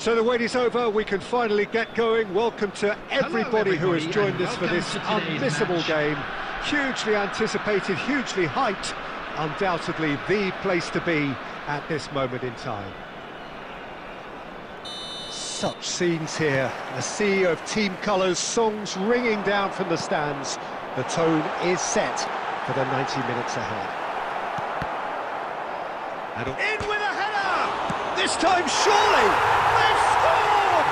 So the wait is over, we can finally get going. Welcome to everybody who has joined us for this unmissable game. Hugely anticipated, hugely hyped, undoubtedly the place to be at this moment in time. Such scenes here, a sea of team colours, songs ringing down from the stands. The tone is set for the 90 minutes ahead. In with a header! This time surely! They've scored!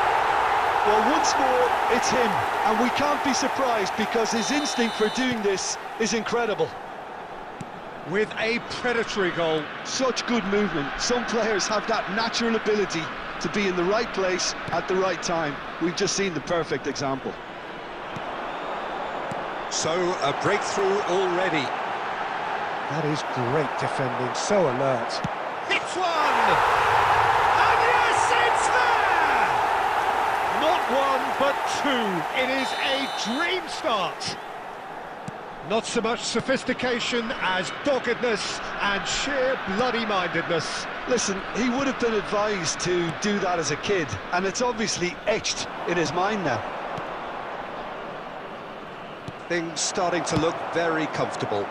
Well, once more, it's him, and we can't be surprised because his instinct for doing this is incredible. With a predatory goal. Such good movement. Some players have that natural ability to be in the right place at the right time. We've just seen the perfect example. So, a breakthrough already. That is great defending, so alert. Hits one! And yes, it's there! Not one, but two. It is a dream start. Not so much sophistication as doggedness and sheer bloody-mindedness. Listen, he would have been advised to do that as a kid, and it's obviously etched in his mind now. Things starting to look very comfortable.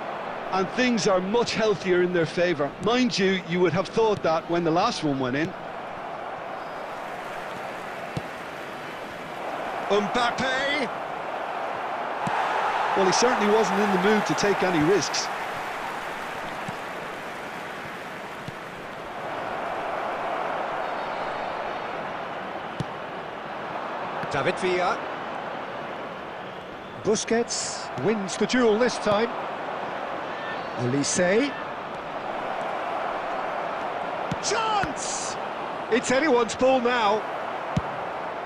And things are much healthier in their favour. Mind you, you would have thought that when the last one went in. Mbappe! Well, he certainly wasn't in the mood to take any risks. David Villa. Busquets wins the duel this time. Olise. Chance! It's anyone's ball now.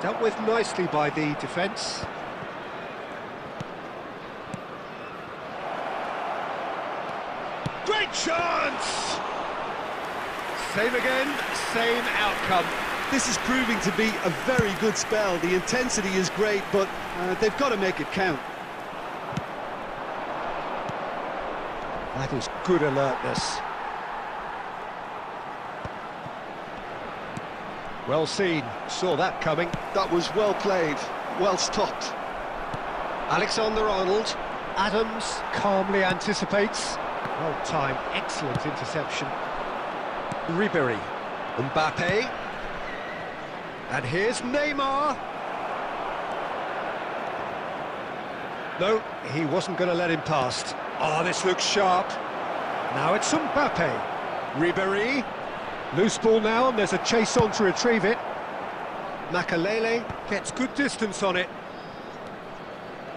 Dealt with nicely by the defence. Great chance! Same again, same outcome. This is proving to be a very good spell. The intensity is great, but they've got to make it count. That is good alertness. Well seen, saw that coming. That was well played, well stopped. Alexander-Arnold. Adams calmly anticipates. Well timed, excellent interception. Ribéry. Mbappe. And here's Neymar. No, he wasn't going to let him past. Oh, this looks sharp. Now it's Mbappe. Ribéry. Loose ball now, and there's a chase on to retrieve it. Makalele gets good distance on it.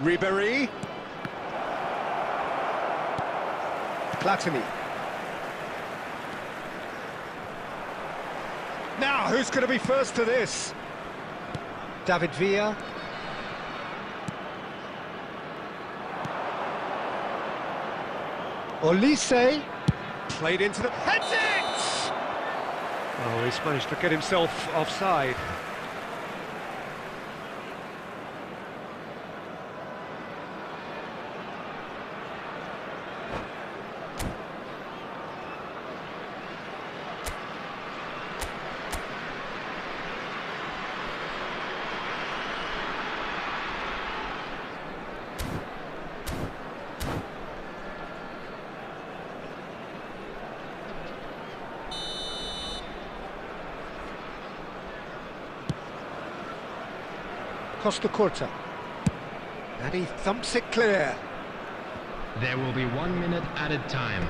Ribéry. Platini. Now, who's going to be first to this? David Villa. Olise. Played into the... Heads it! Oh, he's managed to get himself offside. Costa Curta. And he thumps it clear. There will be 1 minute added time.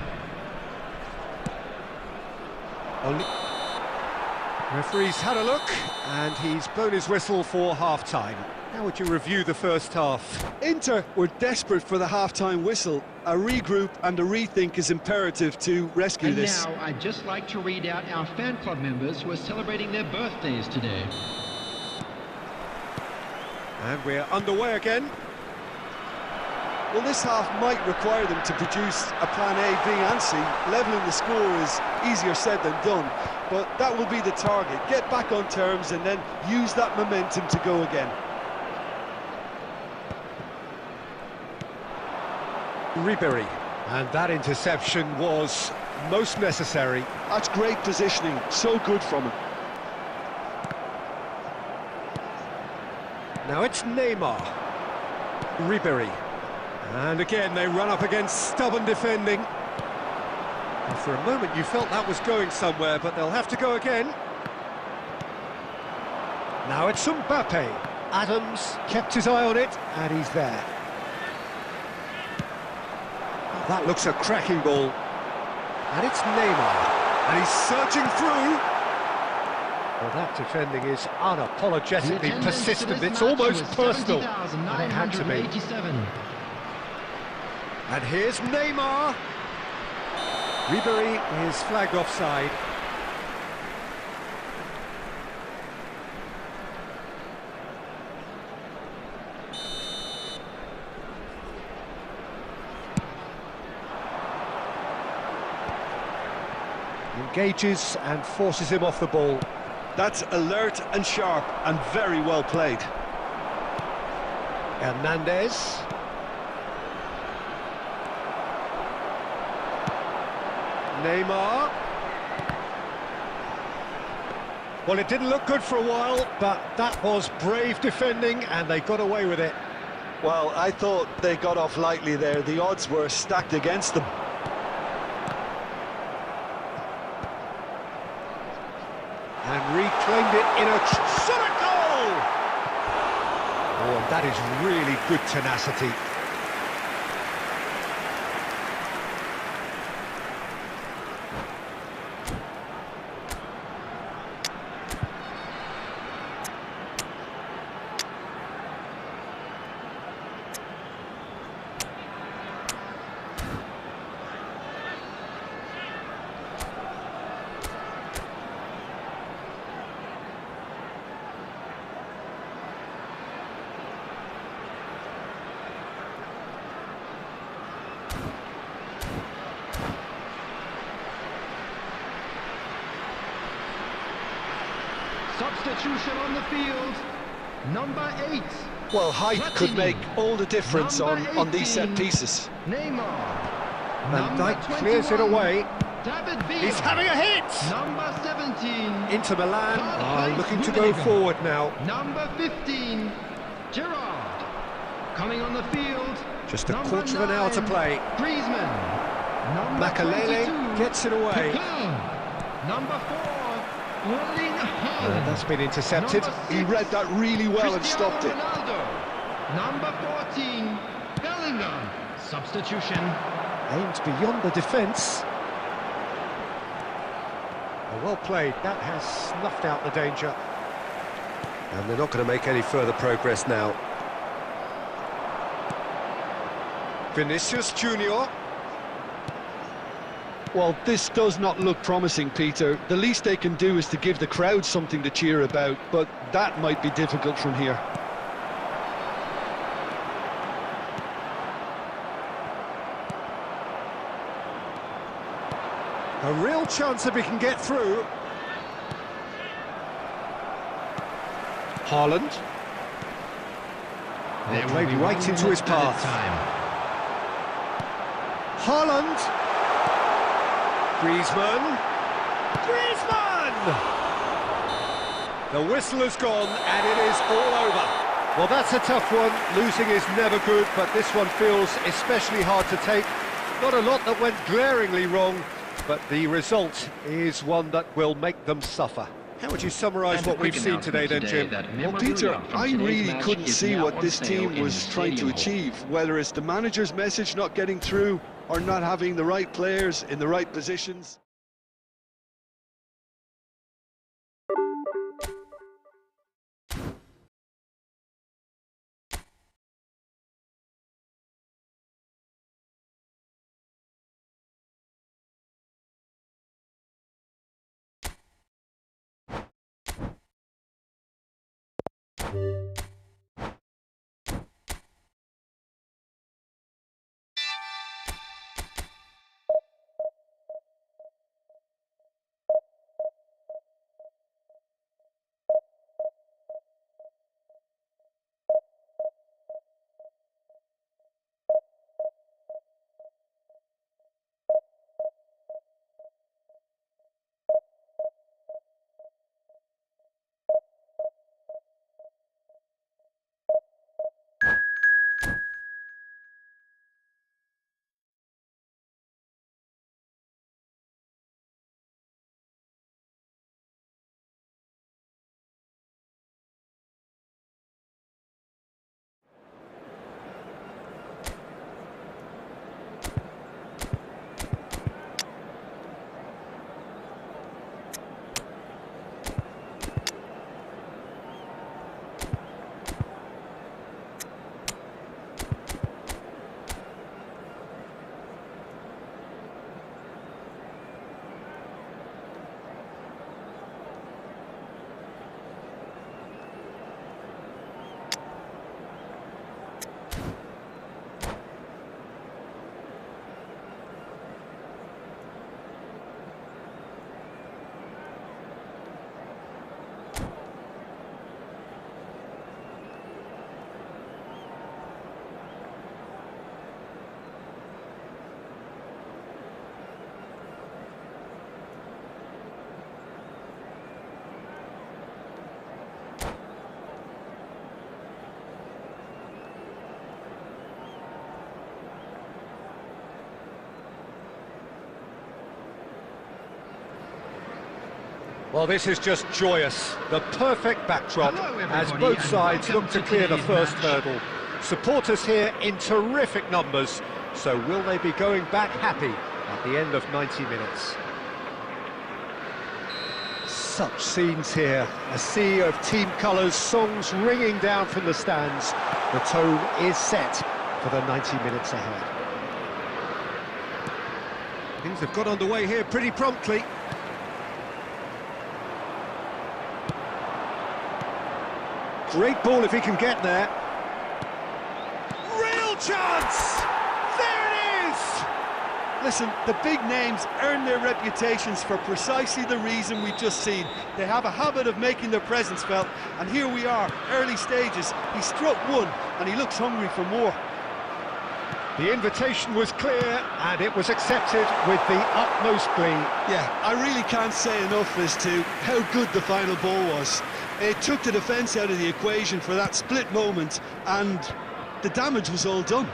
Referee's had a look, and he's blown his whistle for half-time. How would you review the first half? Inter were desperate for the half-time whistle. A regroup and a rethink is imperative to rescue this. And now I'd just like to read out our fan club members who are celebrating their birthdays today. And we're underway again. Well, this half might require them to produce a plan A, B and C. Levelling the score is easier said than done, but that will be the target. Get back on terms and then use that momentum to go again. Ribéry. And that interception was most necessary. That's great positioning, so good from him. Now it's Neymar. Ribery. And again, they run up against stubborn defending. And for a moment, you felt that was going somewhere, but they'll have to go again. Now it's Mbappe. Adams kept his eye on it, and he's there. Oh, that looks a cracking ball. And it's Neymar. And he's surging through. Well, that defending is unapologetically persistent. It's almost personal. And it had to be. And here's Neymar. Ribery is flagged offside. Engages and forces him off the ball. That's alert and sharp and very well played. Hernandez. Neymar. Well, it didn't look good for a while, but that was brave defending and they got away with it. Well, I thought they got off lightly there. The odds were stacked against them. And reclaimed it in a shot at goal! Oh, and that is really good tenacity. Substitution on the field, number 8. Well, height could make all the difference on these set pieces. Neymar. Van Dijk clears it away. David Villa. He's having a hit! Number 17. Inter Milan are looking to go forward now. Number 15. Gerrard. Coming on the field. Just a quarter of an hour to play. Griezmann. Number Makalele 22. gets it away. Number 4. Erling Haaland. That's been intercepted. He read that really well and stopped it. Ronaldo. Number 14. Bellingham. Substitution. Aimed beyond the defence. Well played. That has snuffed out the danger. And they're not going to make any further progress now. Vinicius Junior. Well, this does not look promising, Peter. The least they can do is to give the crowd something to cheer about, but that might be difficult from here. A real chance if he can get through. Haaland. Played right into his path. Haaland. Griezmann. The whistle has gone and it is all over. Well, that's a tough one. Losing is never good, but this one feels especially hard to take. Not a lot that went glaringly wrong, but the result is one that will make them suffer. How would you summarise what we've seen today then, Jim? Well, Peter, I really couldn't see what this team was trying to achieve, whether it's the manager's message not getting through or not having the right players in the right positions. Well, this is just joyous. The perfect backdrop Hello, as everybody, both and sides welcome look to to clear the today's first match. hurdle. Supporters here in terrific numbers. So will they be going back happy at the end of 90 minutes? Such scenes here. A sea of team colours, songs ringing down from the stands. The tone is set for the 90 minutes ahead. Things have got underway here pretty promptly. Great ball if he can get there. Real chance! There it is! Listen, the big names earn their reputations for precisely the reason we've just seen. They have a habit of making their presence felt, and here we are, early stages. He struck one, and he looks hungry for more. The invitation was clear, and it was accepted with the utmost glee. Yeah, I really can't say enough as to how good the final ball was. It took the defence out of the equation for that split moment, and the damage was all done.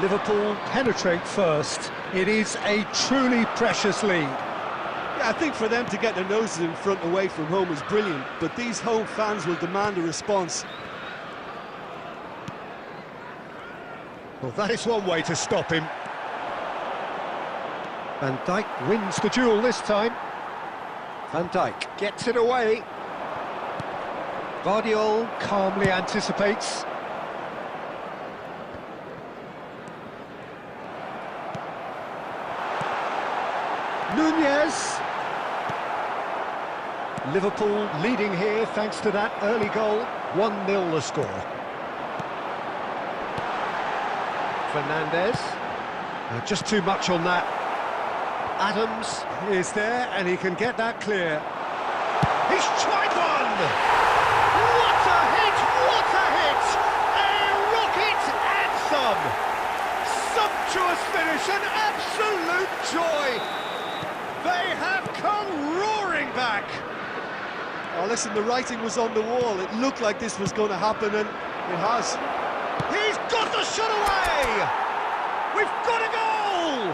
Liverpool penetrate first. It is a truly precious lead. Yeah, I think for them to get their noses in front away from home is brilliant, but these home fans will demand a response. Well, that is one way to stop him. Van Dijk wins the duel this time. Van Dijk gets it away. Guardiola calmly anticipates. Nunez. Liverpool leading here thanks to that early goal. 1-0 the score. Fernandez. Just too much on that. Adams is there and he can get that clear. He's tried one! What a hit! What a hit! A rocket and some! Sumptuous finish, an absolute joy! They have come roaring back! Oh, listen, the writing was on the wall. It looked like this was going to happen, and it has. He's got the shot away! We've got a goal!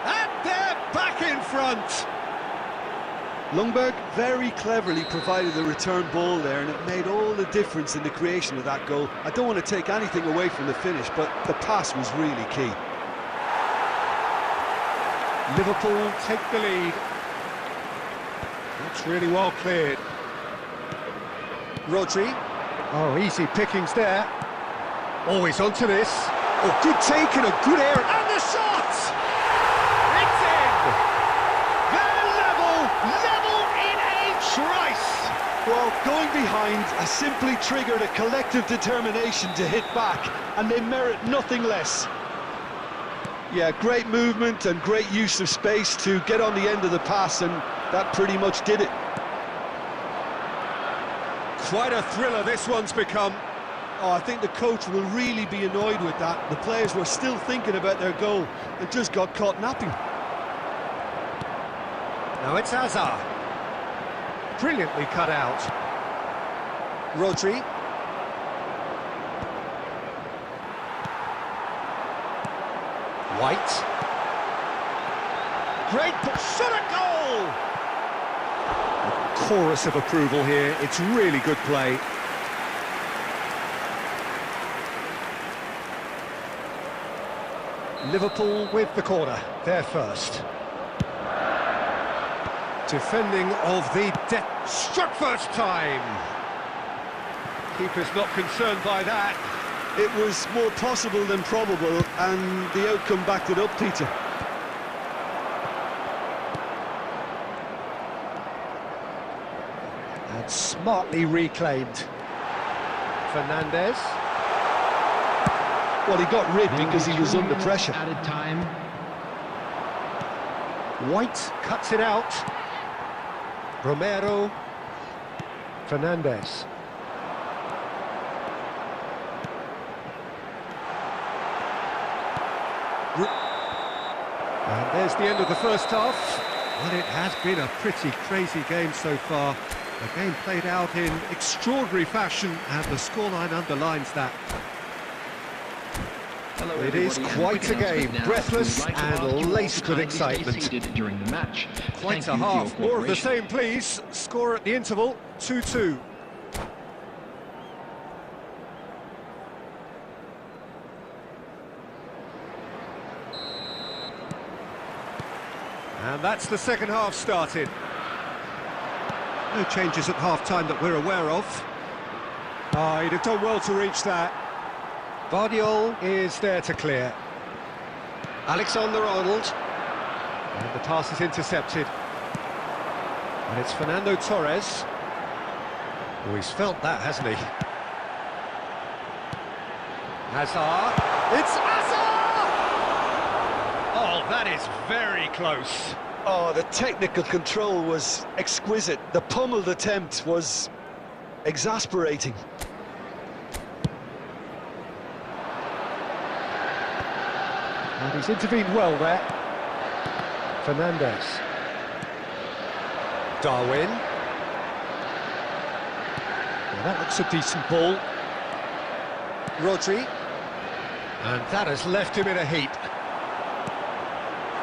And they're back in front! Ljungberg very cleverly provided the return ball there, and it made all the difference in the creation of that goal. I don't want to take anything away from the finish, but the pass was really key. Liverpool take the lead. That's really well cleared. Rodri. Oh, easy pickings there. Always onto this. Oh, good take and a good air. And the shot! It's in! They're level in a trice! Well, going behind has simply triggered a collective determination to hit back, and they merit nothing less. Yeah, great movement and great use of space to get on the end of the pass, and that pretty much did it. Quite a thriller this one's become. Oh, I think the coach will really be annoyed with that. The players were still thinking about their goal and just got caught napping. Now it's Hazard. Brilliantly cut out. Rodri. White. Great shot at goal! A chorus of approval here. It's really good play. Liverpool with the corner. They're first. Defending of the struck first time. Keeper's not concerned by that. It was more possible than probable, and the outcome backed it up, Peter. And smartly reclaimed. Fernandez. Well, he got rid because he was under pressure. Added time. White cuts it out. Romero. Fernandez. And there's the end of the first half. Well, it has been a pretty crazy game so far. The game played out in extraordinary fashion, and the scoreline underlines that. Hello, It is everybody, quite a quick announcement game, now. breathless We'd like to ask and you all laced to with kindly stay excitement. seated during the match. Quite Thank a you for your half. More of the cooperation. same, please. Score at the interval, 2-2. And that's the second half started. No changes at half-time that we're aware of. Oh, he'd have done well to reach that. Vardiol is there to clear. Alexander-Arnold. And the pass is intercepted. And it's Fernando Torres. Oh, he's felt that, hasn't he? Hazard. It's Hazard! Oh, that is very close. Oh, the technical control was exquisite. The pummeled attempt was exasperating. And he's intervened well there. Fernandez. Darwin. Well, that looks a decent ball. Rodri. And that has left him in a heap.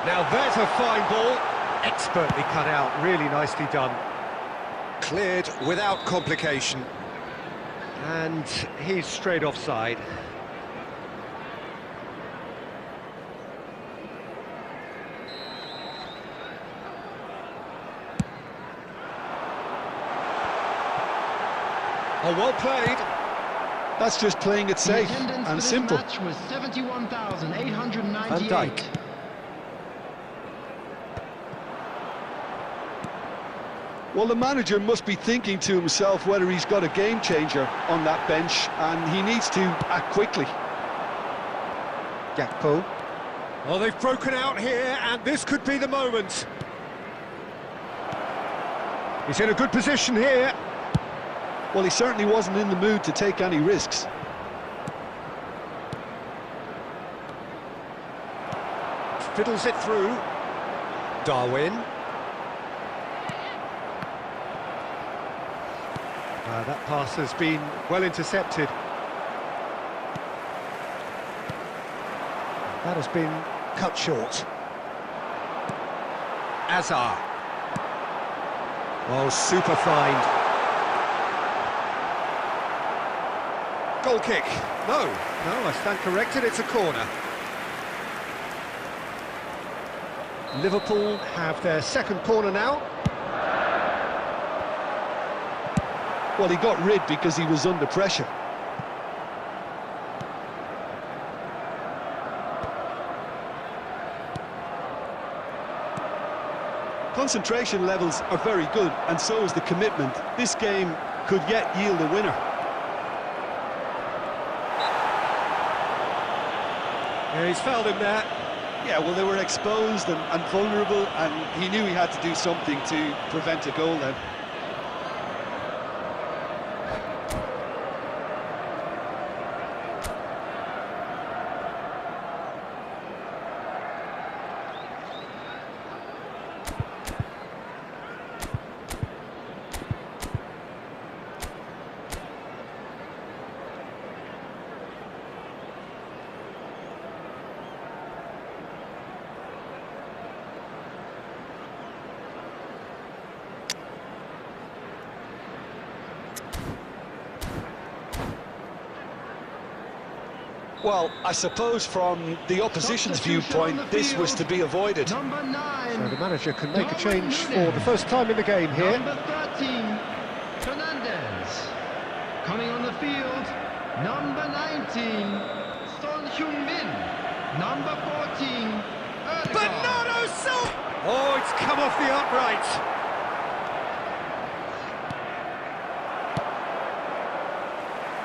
Now there's a fine ball. Expertly cut out, really nicely done. Cleared without complication. And he's straight offside. Oh, well played. That's just playing it The safe attendance for and this simple. match was 71,898. Van Dijk. Well, the manager must be thinking to himself whether he's got a game changer on that bench, and he needs to act quickly. Gakpo. Oh, they've broken out here, and this could be the moment. He's in a good position here. Well, he certainly wasn't in the mood to take any risks. Fiddles it through. Darwin. That pass has been well intercepted. That has been cut short. Hazard. Oh, super find. Goal kick. No, I stand corrected, it's a corner. Liverpool have their second corner now. Well, he got rid because he was under pressure. Concentration levels are very good, and so is the commitment. This game could yet yield a winner. Yeah, he's fouled him there. Yeah, well, they were exposed and vulnerable, and he knew he had to do something to prevent a goal then. Well, I suppose from the opposition's viewpoint, this was to be avoided. Number 9. So the manager can make a change for the first time in the game here. Number 13, Fernandez. Coming on the field, number 19, Son Heung-min. Number 14, Erdegaard. Bernardo Silva! Oh, it's come off the upright.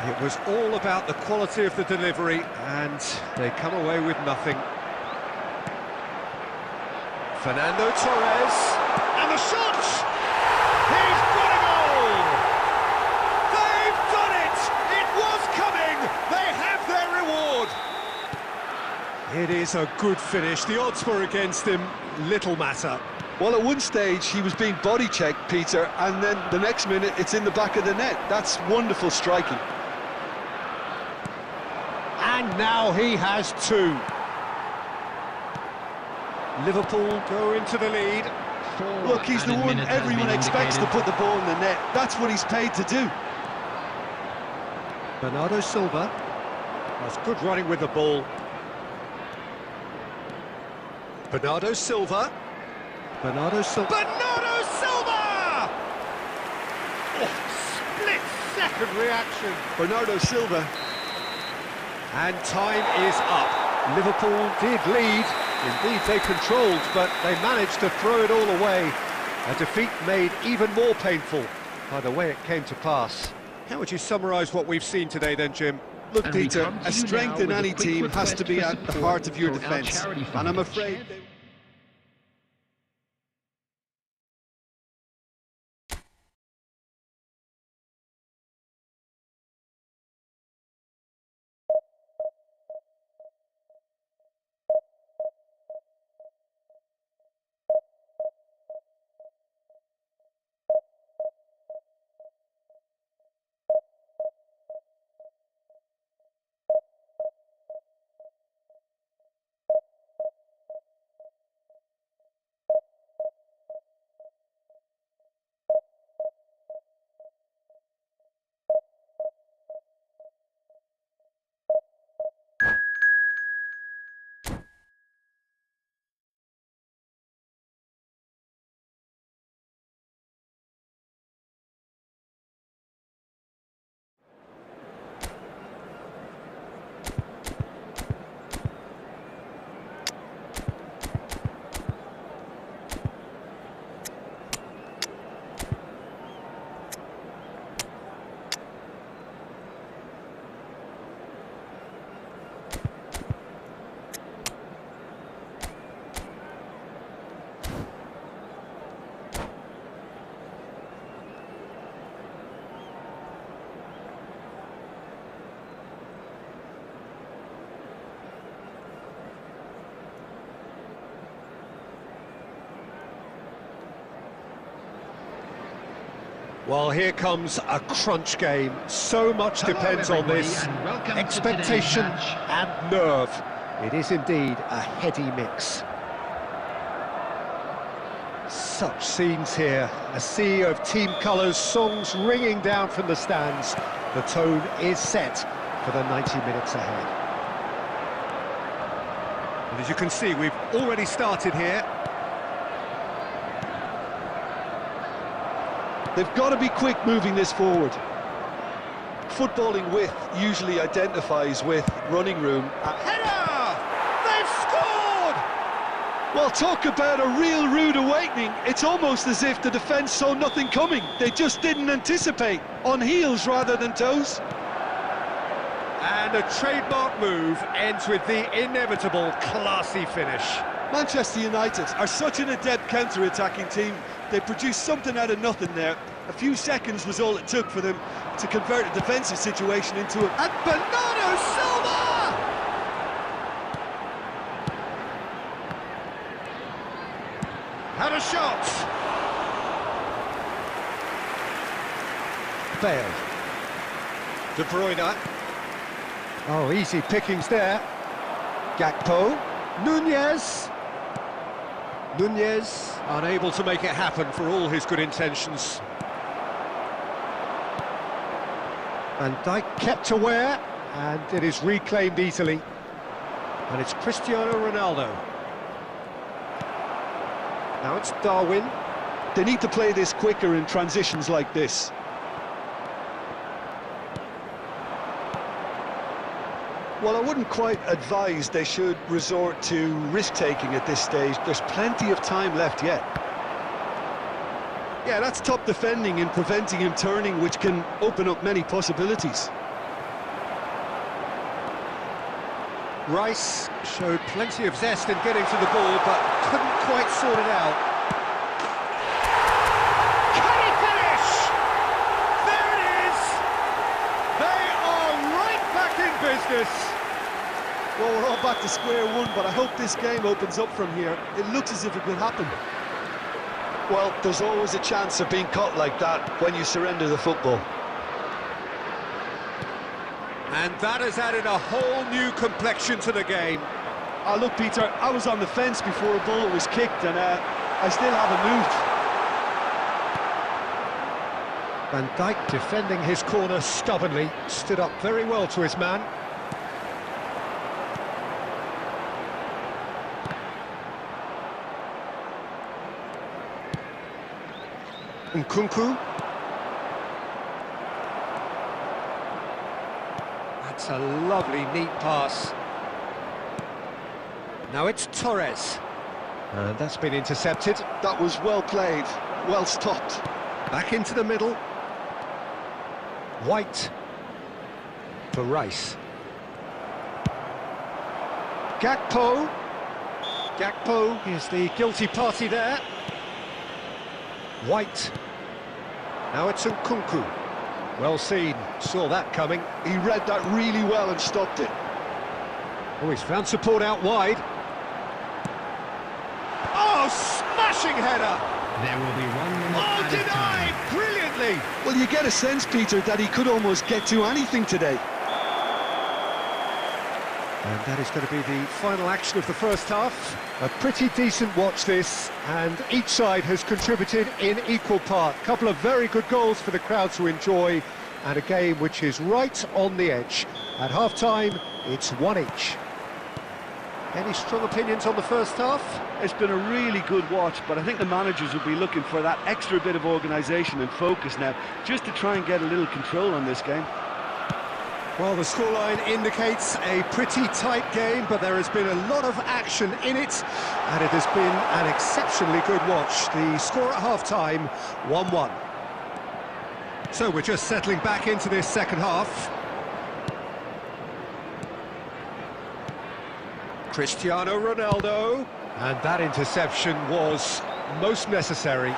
It was all about the quality of the delivery, and they come away with nothing. Fernando Torres, and the shot! He's got a goal! They've done it! It was coming! They have their reward! It is a good finish. The odds were against him. Little matter. Well, at one stage, he was being body-checked, Peter, and then the next minute, it's in the back of the net. That's wonderful striking. And And now he has two. Liverpool go into the lead. Look, he's the one everyone expects to put the ball in the net. That's what he's paid to do. Bernardo Silva. That's good running with the ball. Bernardo Silva. Bernardo Silva. Bernardo Silva! Oh, split-second reaction. Bernardo Silva. And time is up. Liverpool did lead. Indeed, they controlled, but they managed to throw it all away. A defeat made even more painful by the way it came to pass. How would you summarise what we've seen today then, Jim? Look, Peter, a strength in any team has to be at the heart of your defence. And I'm afraid... Well, here comes a crunch game. So much depends on this. Expectation and nerve. It is indeed a heady mix. Such scenes here. A sea of team colours, songs ringing down from the stands. The tone is set for the 90 minutes ahead. And as you can see, we've already started here. They've got to be quick moving this forward. Footballing width usually identifies with running room. Header! They've scored! Well, talk about a real rude awakening. It's almost as if the defence saw nothing coming. They just didn't anticipate. On heels rather than toes. And a trademark move ends with the inevitable classy finish. Manchester United are such an adept counter-attacking team. They produced something out of nothing there. A few seconds was all it took for them to convert a defensive situation into a... And Bernardo Silva! Had a shot! Failed. De Bruyne. Oh, easy pickings there. Gakpo. Nunez. Nunez, unable to make it happen for all his good intentions. Van Dijk kept aware, and it is reclaimed easily. And it's Cristiano Ronaldo. Now it's Darwin. They need to play this quicker in transitions like this. Well, I wouldn't quite advise they should resort to risk-taking at this stage. There's plenty of time left yet. Yeah, that's top defending and preventing him turning, which can open up many possibilities. Rice showed plenty of zest in getting to the ball, but couldn't quite sort it out. Can he finish? There it is! They are right back in business. Well, we're all back to square one, but I hope this game opens up from here. It looks as if it could happen. Well, there's always a chance of being caught like that when you surrender the football. And that has added a whole new complexion to the game. Oh, look, Peter, I was on the fence before a ball was kicked, and I still haven't moved. Van Dijk defending his corner stubbornly, stood up very well to his man. Nkunku. That's a lovely, neat pass. Now it's Torres. And that's been intercepted. That was well played, well stopped. Back into the middle. White. For Rice. Gakpo. Gakpo is the guilty party there. White. Now it's Nkunku. Well seen, saw that coming. He read that really well and stopped it. Oh, he's found support out wide. Oh, smashing header! There will be 1 minute Oh, added time. denied! Brilliantly! Well, you get a sense, Peter, that he could almost get to anything today. And that is going to be the final action of the first half. A pretty decent watch this, and each side has contributed in equal part. A couple of very good goals for the crowd to enjoy, and a game which is right on the edge. At half-time, it's 1 each. Any strong opinions on the first half? It's been a really good watch, but I think the managers will be looking for that extra bit of organisation and focus now, just to try and get a little control on this game. Well, the scoreline indicates a pretty tight game, but there has been a lot of action in it, and it has been an exceptionally good watch. The score at half-time, 1-1. So we're just settling back into this second half. Cristiano Ronaldo, and that interception was most necessary.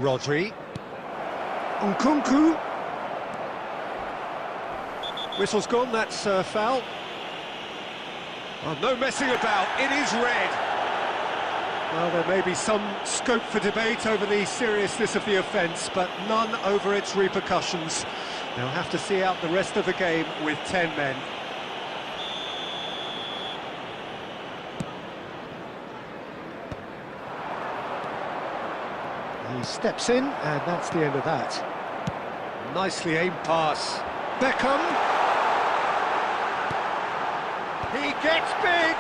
Rodri. Nkunku. Whistle's gone, that's foul. Oh, no messing about, it is red. Well, there may be some scope for debate over the seriousness of the offence, but none over its repercussions. They'll have to see out the rest of the game with 10 men. He steps in, and that's the end of that. Nicely aimed pass. Beckham. He gets big.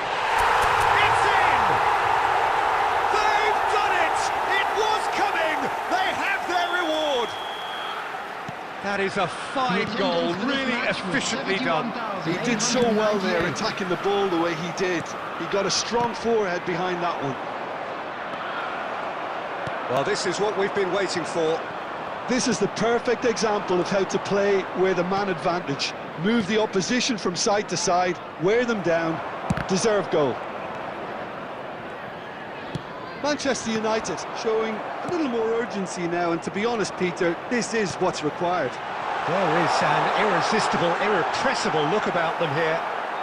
It's in! They've done it! It was coming! They have their reward! That is a fine goal, really efficiently done. He did so well there, attacking the ball the way he did. He got a strong forehead behind that one. Well, this is what we've been waiting for. This is the perfect example of how to play with a man advantage. Move the opposition from side to side, wear them down, deserve goal. Manchester United showing a little more urgency now, and to be honest, Peter, this is what's required. There is an irresistible, irrepressible look about them here.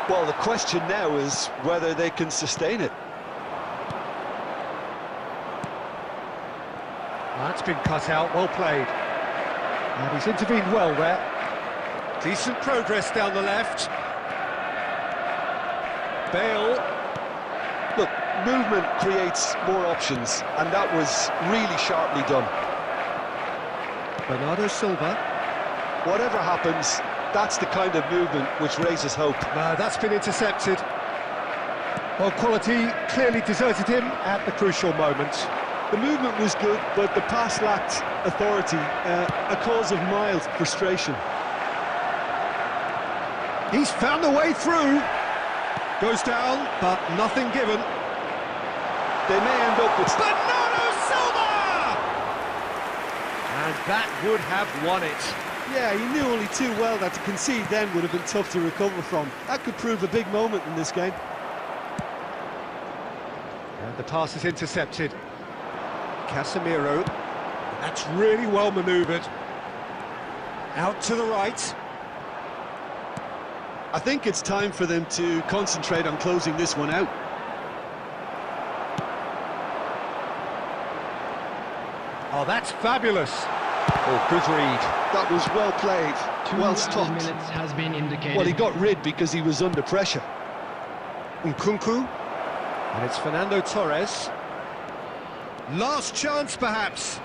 Well, the question now is whether they can sustain it. That's been cut out, well played. And he's intervened well there. Decent progress down the left. Bale. Look, movement creates more options, and that was really sharply done. Bernardo Silva. Whatever happens, that's the kind of movement which raises hope. That's been intercepted. Well, quality clearly deserted him at the crucial moment. The movement was good, but the pass lacked authority, a cause of mild frustration. He's found a way through. Goes down, but nothing given. They may end up with... Bernardo Silva! And that would have won it. Yeah, he knew only too well that to concede then would have been tough to recover from. That could prove a big moment in this game. And the pass is intercepted. Casemiro. That's really well manoeuvred. Out to the right. I think it's time for them to concentrate on closing this one out. Oh, that's fabulous. Oh, good read. That was well played, well 2 stopped. minutes has been indicated. Well, he got rid because he was under pressure. Nkunku. And it's Fernando Torres. Last chance, perhaps.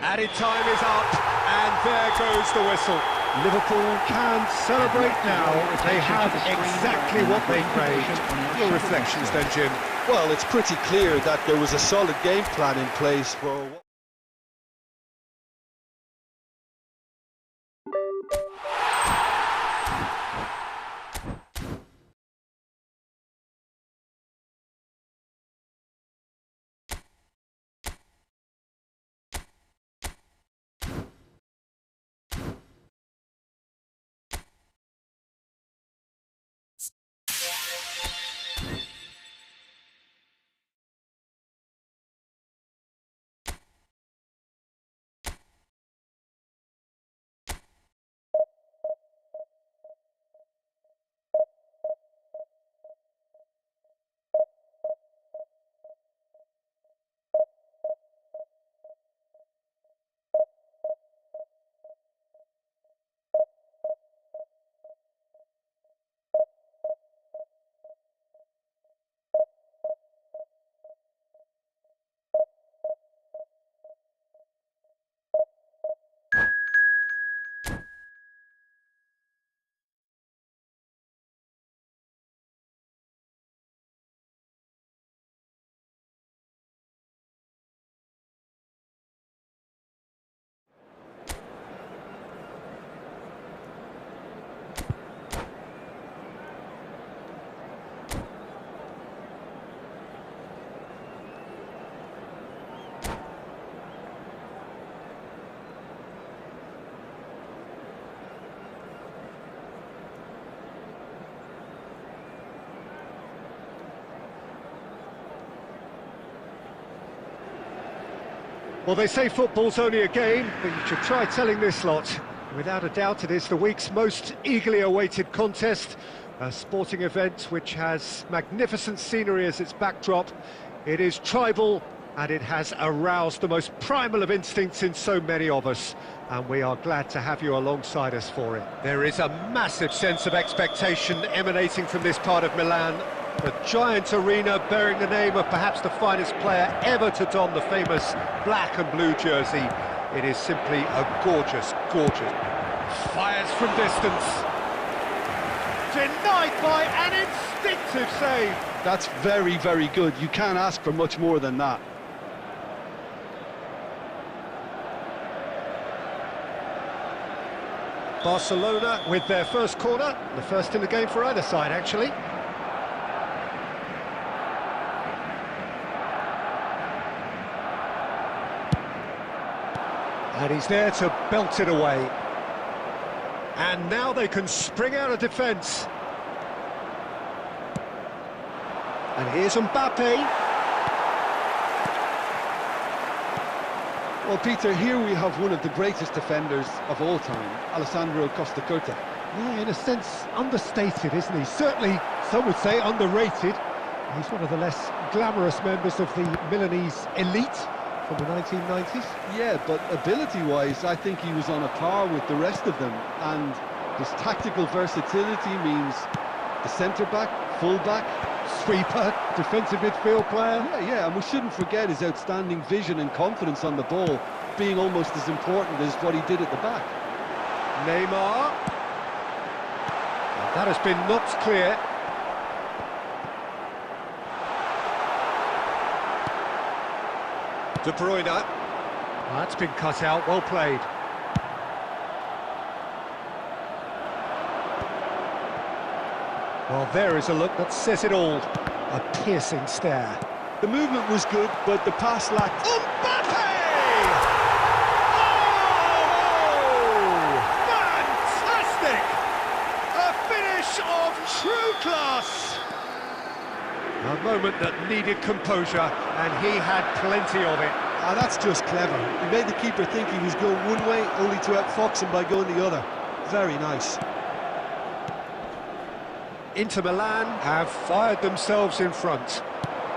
Added time is up, and there goes the whistle. Liverpool can celebrate now. They have exactly what they craved. Your reflections then, Jim? Well, it's pretty clear that there was a solid game plan in place for... Well, they say football's only a game, but you should try telling this lot. Without a doubt, it is the week's most eagerly awaited contest, a sporting event which has magnificent scenery as its backdrop. It is tribal, and it has aroused the most primal of instincts in so many of us, and we are glad to have you alongside us for it. There is a massive sense of expectation emanating from this part of Milan. The giant arena bearing the name of perhaps the finest player ever to don the famous black and blue jersey. It is simply a gorgeous, gorgeous... Fires from distance. Denied by an instinctive save. That's very, very good. You can't ask for much more than that. Barcelona with their first corner, the first in the game for either side, actually. And he's there to belt it away. And now they can spring out of defence. And here's Mbappe. Well, Peter, here we have one of the greatest defenders of all time, Alessandro Costa Curta. Yeah, in a sense, understated, isn't he? Certainly, some would say underrated. He's one of the less glamorous members of the Milanese elite from the 1990s. Yeah, but ability-wise, I think he was on a par with the rest of them. And his tactical versatility means the centre-back, full-back, Sweeper, defensive midfield player. Yeah, and we shouldn't forget his outstanding vision and confidence on the ball, being almost as important as what he did at the back. Neymar. That has been knocked clear. De Bruyne. That's been cut out, well played. Well, there is a look that says it all. A piercing stare. The movement was good, but the pass lacked... Mbappe! Oh! Fantastic! A finish of true class! A moment that needed composure, and he had plenty of it. Ah, that's just clever. He made the keeper think he was going one way, only to outfox him by going the other. Very nice. Inter Milan have fired themselves in front.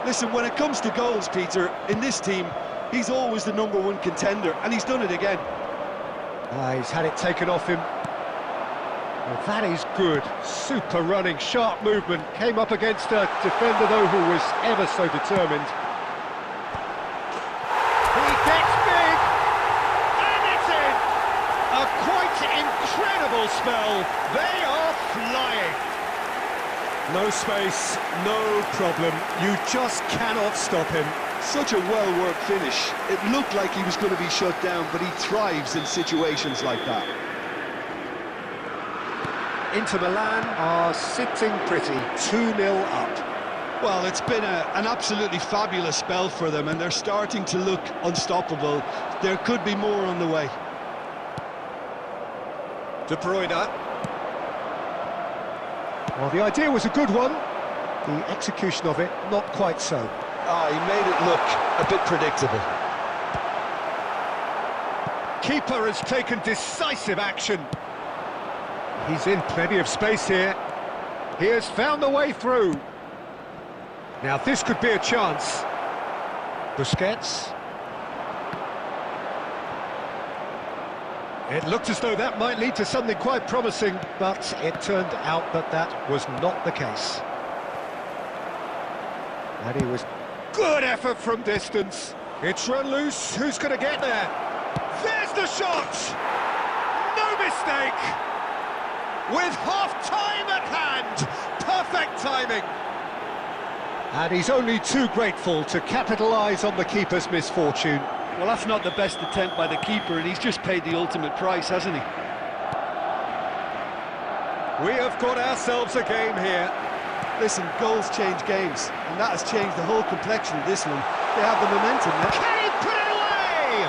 Listen, when it comes to goals, Peter, in this team, he's always the #1 contender, and he's done it again. He's had it taken off him. Well, that is good. Super running, sharp movement. Came up against a defender, though, who was ever so determined. He gets big, and it's in! A quite incredible spell. They are flying. No space, no problem. You just cannot stop him. Such a well-worked finish. It looked like he was going to be shut down, but he thrives in situations like that. Inter Milan are sitting pretty, 2-0 up. Well, it's been an absolutely fabulous spell for them, and they're starting to look unstoppable. There could be more on the way. De Bruyne. Well, the idea was a good one. The execution of it, not quite so. He made it look a bit predictable. Keeper has taken decisive action. He's in plenty of space here. He has found the way through. Now this could be a chance. Busquets. It looked as though that might lead to something quite promising, but it turned out that that was not the case. And he was... Good effort from distance. It's run loose. Who's going to get there? There's the shot! No mistake! With half-time at hand! Perfect timing! And he's only too grateful to capitalise on the keeper's misfortune. Well, that's not the best attempt by the keeper, and he's just paid the ultimate price, hasn't he? We have got ourselves a game here. Listen, goals change games, and that has changed the whole complexion of this one. They have the momentum now. Can he put it away?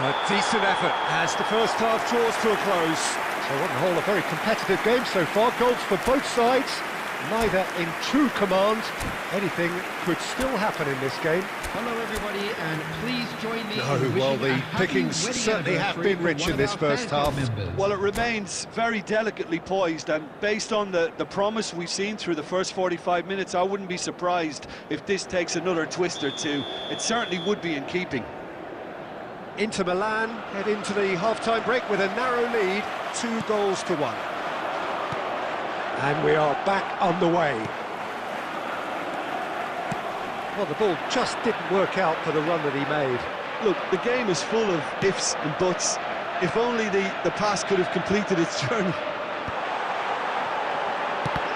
A decent effort as the first half draws to a close. So on the whole, a very competitive game so far. Goals for both sides, neither in true command. Anything could still happen in this game. Hello everybody, and please join me in No, wishing well, a the happy pickings wedding certainly have anniversary been for rich one in of this our first fan club half. members. Well, it remains very delicately poised, and based on the promise we've seen through the first 45 minutes, I wouldn't be surprised if this takes another twist or two. It certainly would be in keeping. Inter Milan head into the half-time break with a narrow lead, 2-1. And we are back underway. Well, the ball just didn't work out for the run that he made. Look, the game is full of ifs and buts. If only the pass could have completed its journey.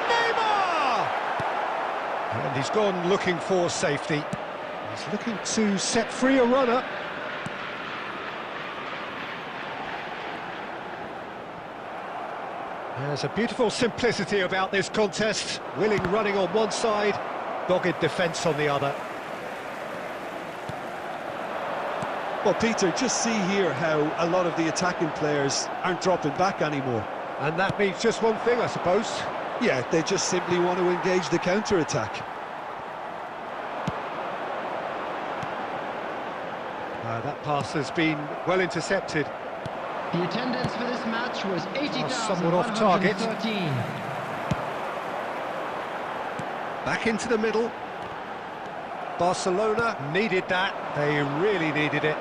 Neymar! And he's gone looking for safety. He's looking to set free a runner. There's a beautiful simplicity about this contest. Willing running on one side, dogged defence on the other. Well, Peter, just see here how a lot of the attacking players aren't dropping back anymore. And that means just one thing, I suppose. Yeah, they just simply want to engage the counter-attack. That pass has been well intercepted. The attendance for this match was somewhat off target. 80,113. Back into the middle. Barcelona needed that. They really needed it.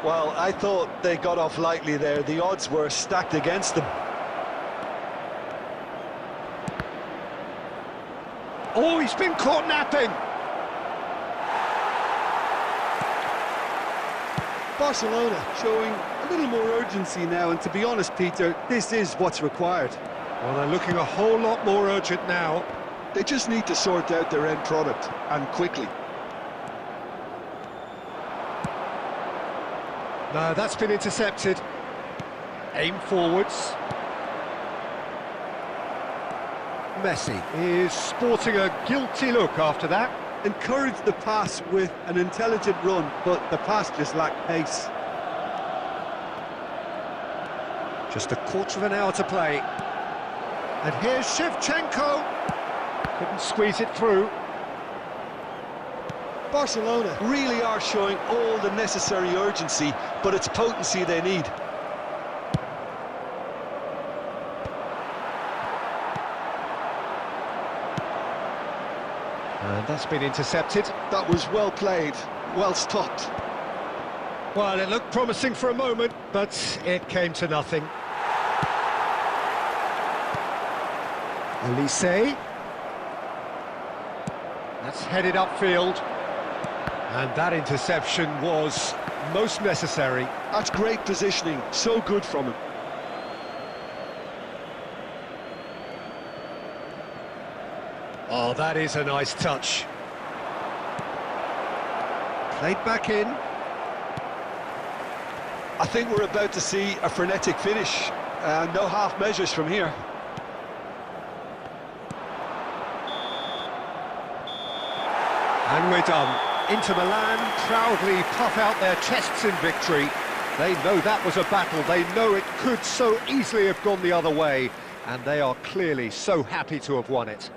Well, I thought they got off lightly there. The odds were stacked against them. Oh, he's been caught napping. Barcelona showing a little more urgency now, and to be honest, Peter, this is what's required. Well, they're looking a whole lot more urgent now. They just need to sort out their end product, and quickly. No, that's been intercepted. Aim forwards. Messi is sporting a guilty look after that. Encouraged the pass with an intelligent run, but the pass just lacked pace. Just a quarter of an hour to play. And here's Shevchenko. Couldn't squeeze it through. Barcelona really are showing all the necessary urgency, but it's potency they need. And that's been intercepted. That was well played, well stopped. Well, it looked promising for a moment, but it came to nothing. Elise. That's headed upfield. And that interception was most necessary. That's great positioning, so good from him. Oh, that is a nice touch. Played back in. I think we're about to see a frenetic finish. No half measures from here. And we're done. Inter Milan proudly puff out their chests in victory. They know that was a battle. They know it could so easily have gone the other way. And they are clearly so happy to have won it.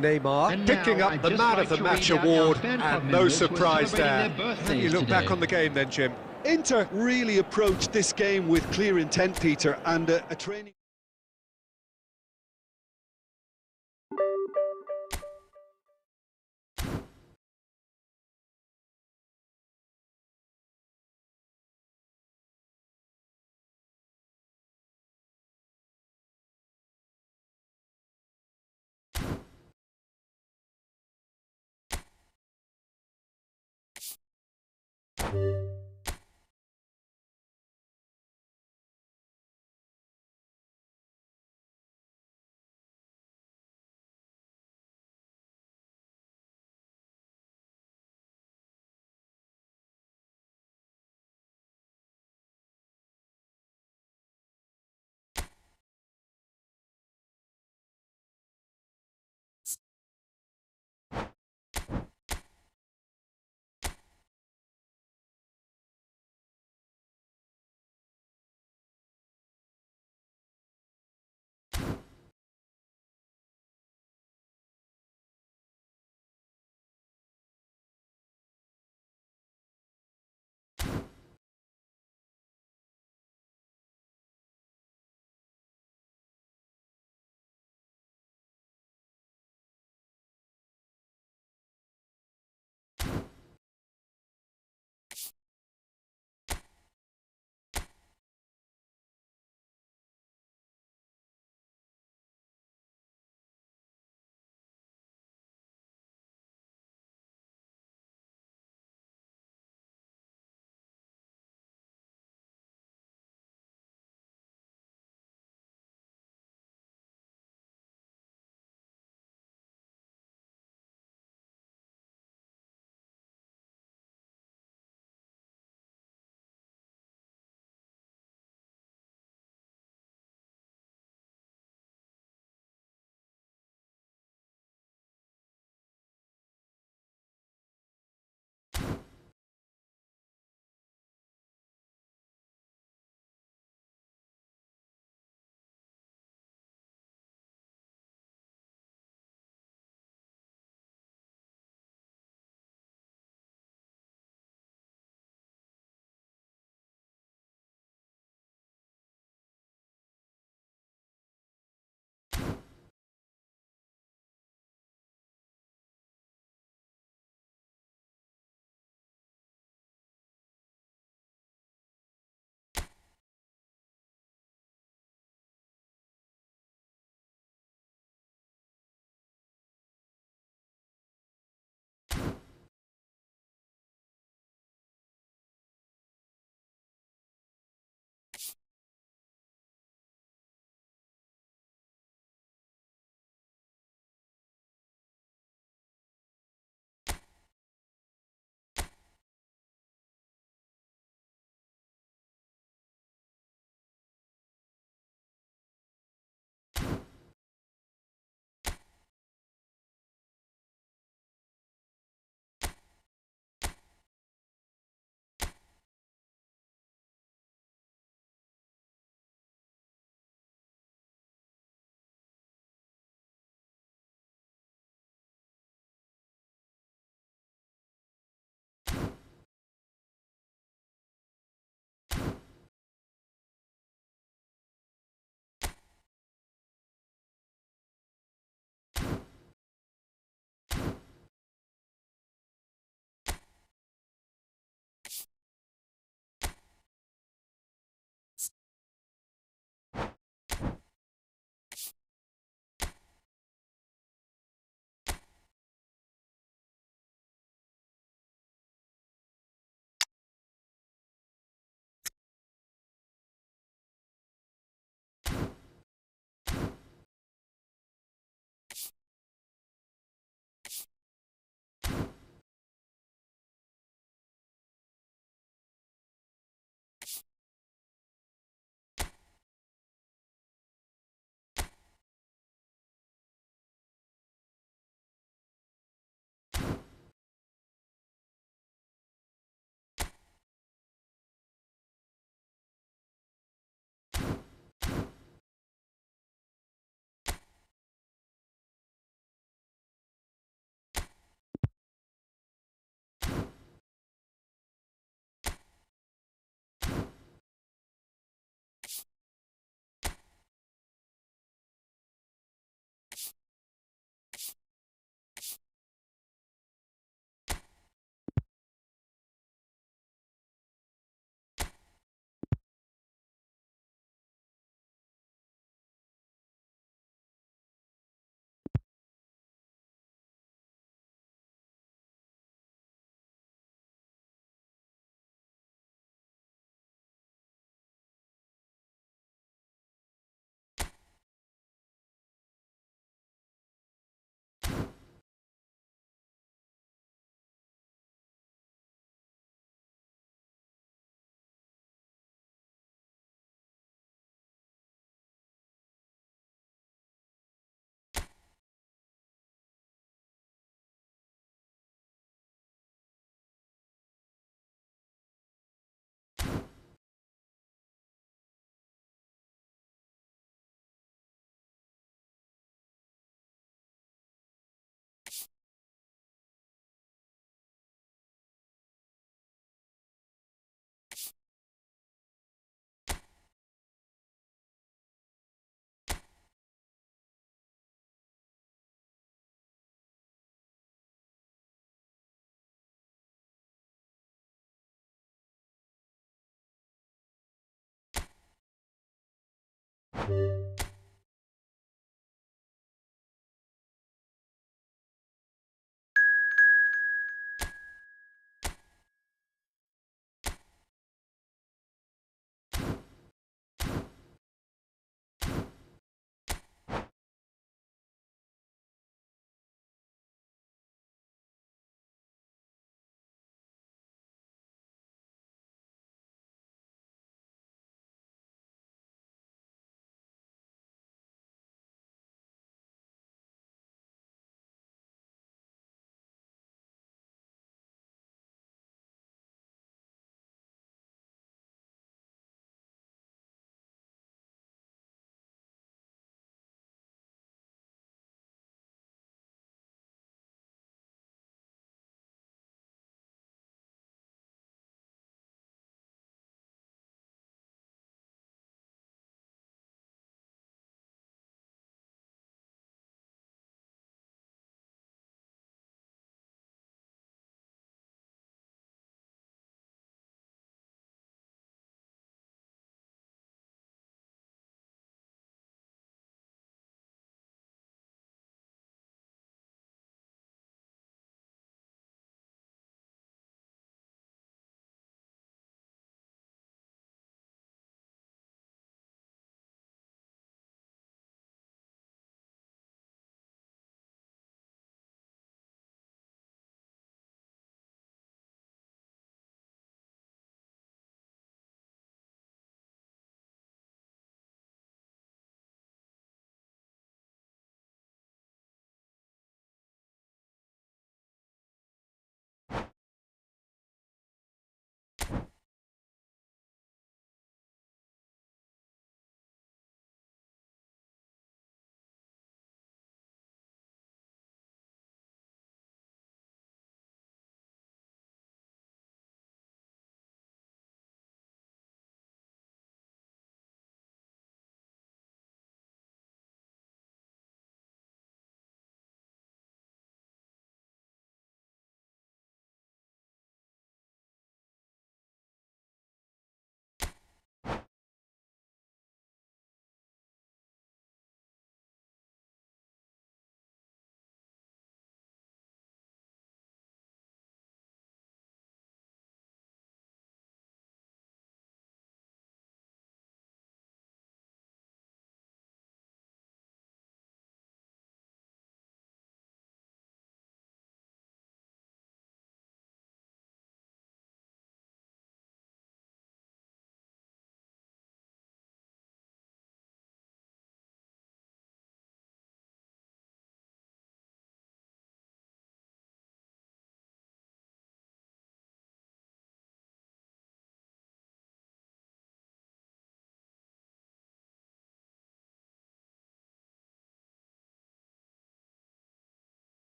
Neymar And picking now up I'd the just man like of the to match read out our award, fan club and no members who are surprise there. celebrating their How do birthdays you look back today? on the game then, Jim? Inter really approached this game with clear intent, Peter, and a training...